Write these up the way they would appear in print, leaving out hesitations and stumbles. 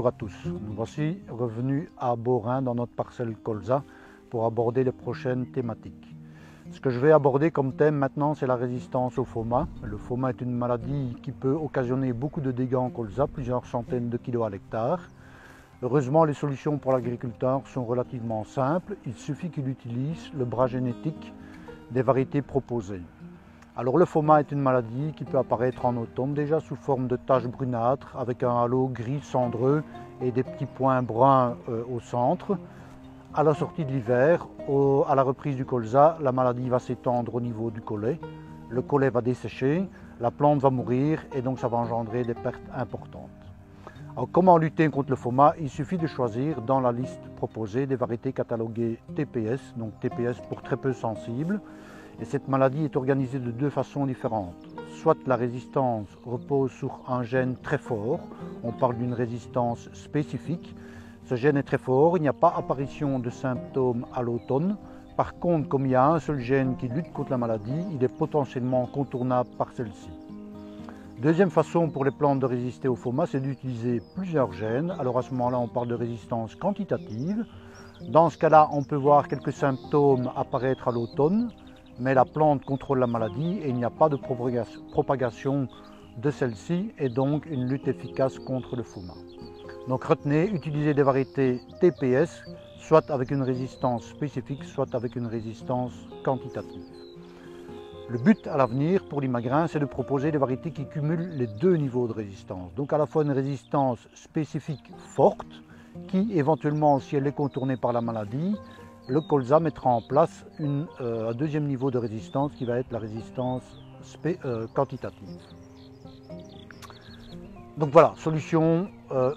Bonjour à tous, nous voici revenus à Beaurain dans notre parcelle colza pour aborder les prochaines thématiques. Ce que je vais aborder comme thème maintenant, c'est la résistance au FOMA. Le FOMA est une maladie qui peut occasionner beaucoup de dégâts en colza, plusieurs centaines de kilos à l'hectare. Heureusement, les solutions pour l'agriculteur sont relativement simples. Il suffit qu'il utilise le bras génétique des variétés proposées. Alors le FOMA est une maladie qui peut apparaître en automne déjà sous forme de taches brunâtres avec un halo gris cendreux et des petits points bruns au centre. À la sortie de l'hiver, à la reprise du colza, la maladie va s'étendre au niveau du collet. Le collet va dessécher, la plante va mourir et donc ça va engendrer des pertes importantes. Alors, comment lutter contre le FOMA? Il suffit de choisir dans la liste proposée des variétés cataloguées TPS, donc TPS pour très peu sensibles. Et cette maladie est organisée de deux façons différentes. Soit la résistance repose sur un gène très fort, on parle d'une résistance spécifique. Ce gène est très fort, il n'y a pas apparition de symptômes à l'automne. Par contre, comme il y a un seul gène qui lutte contre la maladie, il est potentiellement contournable par celle-ci. Deuxième façon pour les plantes de résister au FOMA, c'est d'utiliser plusieurs gènes. Alors à ce moment-là, on parle de résistance quantitative. Dans ce cas-là, on peut voir quelques symptômes apparaître à l'automne, mais la plante contrôle la maladie et il n'y a pas de propagation de celle-ci et donc une lutte efficace contre le FOMA. Donc retenez, utilisez des variétés TPS, soit avec une résistance spécifique, soit avec une résistance quantitative. Le but à l'avenir pour l'imagrin, c'est de proposer des variétés qui cumulent les deux niveaux de résistance. Donc à la fois une résistance spécifique forte, qui éventuellement, si elle est contournée par la maladie, le colza mettra en place un deuxième niveau de résistance qui va être la résistance quantitative. Donc voilà, solution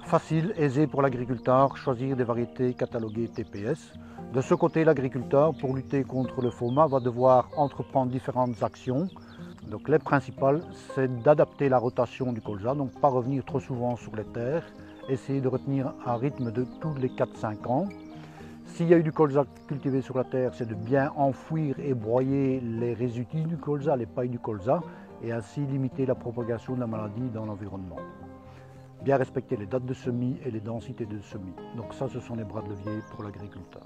facile, aisée pour l'agriculteur, choisir des variétés cataloguées TPS. De ce côté, l'agriculteur, pour lutter contre le FOMA, va devoir entreprendre différentes actions. Donc les principales, c'est d'adapter la rotation du colza, donc pas revenir trop souvent sur les terres, essayer de retenir un rythme de tous les 4-5 ans. S'il y a eu du colza cultivé sur la terre, c'est de bien enfouir et broyer les résidus du colza, les pailles du colza, et ainsi limiter la propagation de la maladie dans l'environnement. Bien respecter les dates de semis et les densités de semis. Donc ça, ce sont les bras de levier pour l'agriculteur.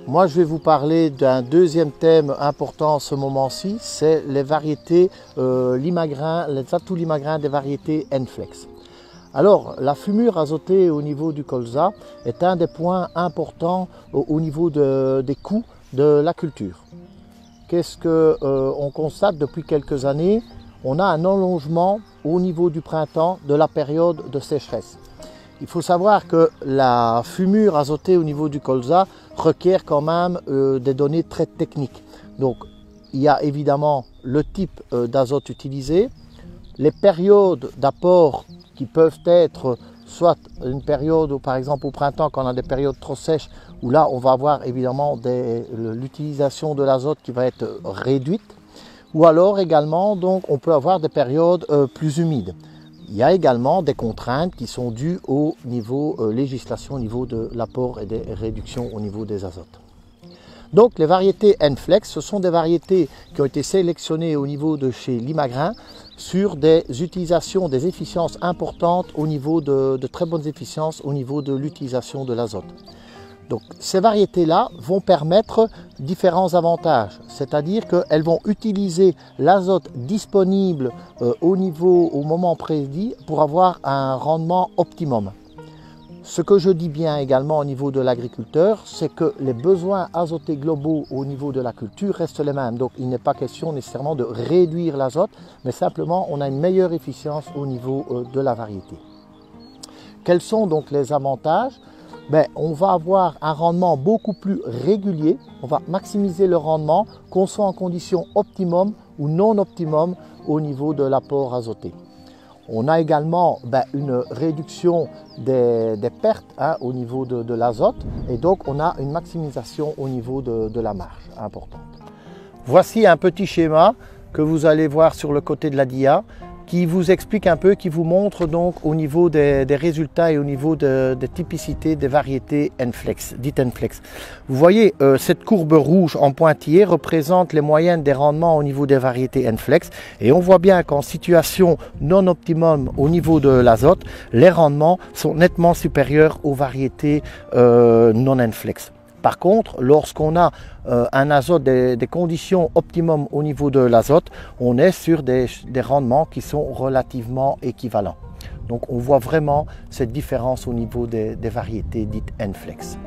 Moi, je vais vous parler d'un deuxième thème important en ce moment-ci, c'est les variétés limagrin, les atouts limagrins des variétés N-Flex. Alors, la fumure azotée au niveau du colza est un des points importants au niveau des coûts de la culture. Qu'est-ce qu'on constate depuis quelques années? On a un allongement au niveau du printemps de la période de sécheresse. Il faut savoir que la fumure azotée au niveau du colza requiert quand même des données très techniques. Donc, il y a évidemment le type d'azote utilisé, les périodes d'apport qui peuvent être soit une période où, par exemple au printemps, quand on a des périodes trop sèches, où là on va avoir évidemment l'utilisation de l'azote qui va être réduite, ou alors également donc on peut avoir des périodes plus humides. Il y a également des contraintes qui sont dues au niveau législation, au niveau de l'apport et des réductions au niveau des azotes. Donc les variétés N-Flex, ce sont des variétés qui ont été sélectionnées au niveau de chez Limagrin sur des utilisations, des efficiences importantes au niveau de très bonnes efficiences au niveau de l'utilisation de l'azote. Donc ces variétés-là vont permettre différents avantages, c'est-à-dire qu'elles vont utiliser l'azote disponible au moment prédit pour avoir un rendement optimum. Ce que je dis bien également au niveau de l'agriculteur, c'est que les besoins azotés globaux au niveau de la culture restent les mêmes. Donc il n'est pas question nécessairement de réduire l'azote, mais simplement on a une meilleure efficience au niveau de la variété. Quels sont donc les avantages? On va avoir un rendement beaucoup plus régulier, on va maximiser le rendement, qu'on soit en condition optimum ou non optimum au niveau de l'apport azoté. On a également une réduction des pertes au niveau de l'azote et donc on a une maximisation au niveau de la marge importante. Voici un petit schéma que vous allez voir sur le côté de la DIA qui vous explique un peu, qui vous montre donc au niveau des résultats et au niveau de typicité des variétés N-Flex, dites N-Flex. Vous voyez, cette courbe rouge en pointillé représente les moyennes des rendements au niveau des variétés N-Flex et on voit bien qu'en situation non optimum au niveau de l'azote, les rendements sont nettement supérieurs aux variétés non N-Flex. Par contre, lorsqu'on a un azote, des conditions optimum au niveau de l'azote, on est sur des rendements qui sont relativement équivalents. Donc on voit vraiment cette différence au niveau des variétés dites N-Flex.